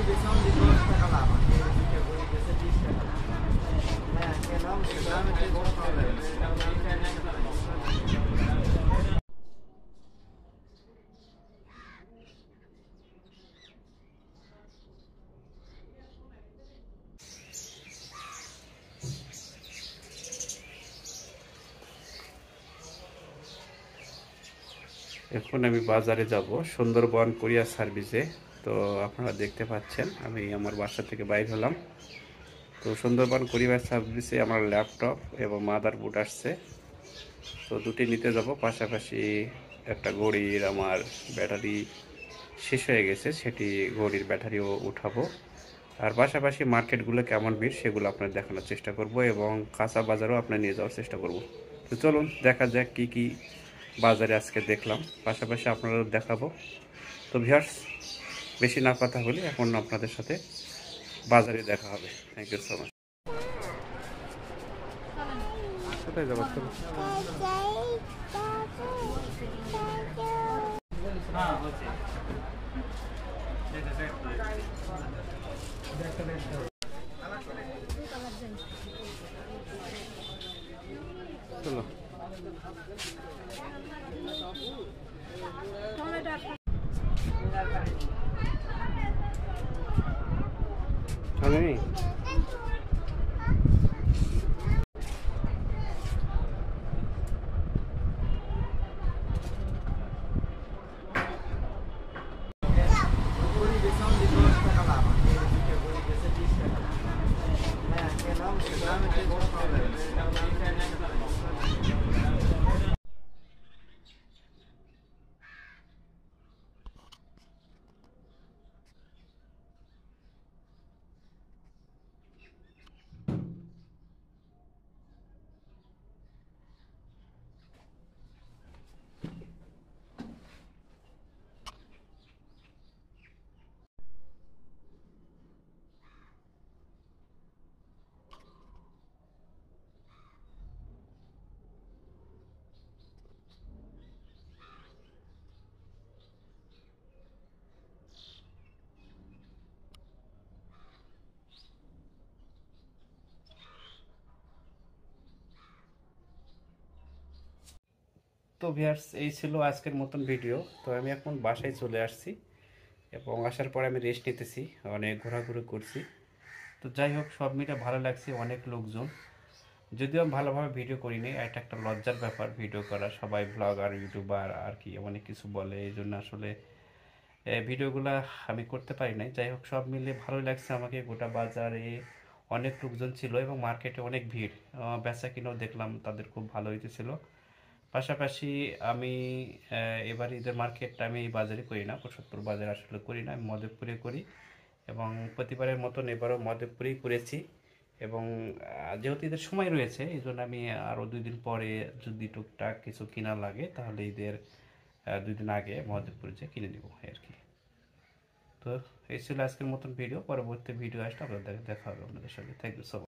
proibição de 12 para lá, mas ele pegou e disse 10 para lá. Que não, não tem bom problema. এখন আমি বাজারে যাব Sundarban courier সার্ভিসে। তো আপনারা দেখতে পাচ্ছেন আমি আমার বাসা থেকে বাইর হলাম। তো সুন্দরবন কুরিয়ার সার্ভিসে আমার ল্যাপটপ এবং মাদারবোর্ড আসছে। তো দুটি নিতে যাব, পাশাপাশি একটা ঘড়ির আমার ব্যাটারি শেষ হয়ে গেছে, সেটি ঘড়ির ব্যাটারিও উঠাবো। আর পাশাপাশি মার্কেটগুলো কেমন ভিড় সেগুলো আপনার দেখানোর চেষ্টা করব এবং কাঁচা বাজারও আপনার নিয়ে যাওয়ার চেষ্টা করব। তো চলুন দেখা যাক কি কি বাজারে আজকে দেখলাম, পাশাপাশি আপনারাও দেখাবো। তো ভিউয়ার্স, বেশি না কথা বলি, এখন আপনাদের সাথে বাজারে দেখা হবে। Thank you so much. কোথায় যাবো? চলো চলেনি। Proibição de 12 para lá, mas ele pegou e disse 10 para lá. Que não tem bom problema. তো ভিউয়ার্স, এই ছিল আজকের মতন ভিডিও। তো আমি এখন বাসায় চলে আসছি এবং আসার পরে আমি রেস্ট নিতেছি, অনেক ঘোরাঘুরি করছি। তো যাই হোক, সব মিলে ভালো লাগছে, অনেক লোকজন। যদিও আমি ভালোভাবে ভিডিও করিনি, এটা একটা লজ্জার ব্যাপার ভিডিও করা, সবাই ব্লগার ইউটিউবার আর কি অনেক কিছু বলে, এই জন্য আসলে ভিডিওগুলা আমি করতে পারি নাই। যাই হোক, সব মিলে ভালোই লাগছে আমাকে। গোটা বাজারে অনেক লোকজন ছিল এবং মার্কেটে অনেক ভিড়, বেচা কিনাও দেখলাম তাদের খুব ভালো হইতেছিল। পাশাপাশি আমি এবার ঈদের মার্কেটটা আমি এই বাজারে করি না, কোটশাদপুর বাজারে আসলে করি না, আমি মধুপুরে করি এবং প্রতিবারের মতন এবারও মধুপুরেই করেছি। এবং যেহেতু ঈদের সময় রয়েছে, এই জন্য আমি আরও 2 দিন পরে যদি টুকটাক কিছু কিনা লাগে তাহলে ঈদের 2 দিন আগে মধুপুরে যে কিনে নেবো আর কি। তো এই ছিল আজকের মতন ভিডিও। পরবর্তী ভিডিও আসলে আপনাদের দেখা হবে আপনাদের সাথে। Thank you so much.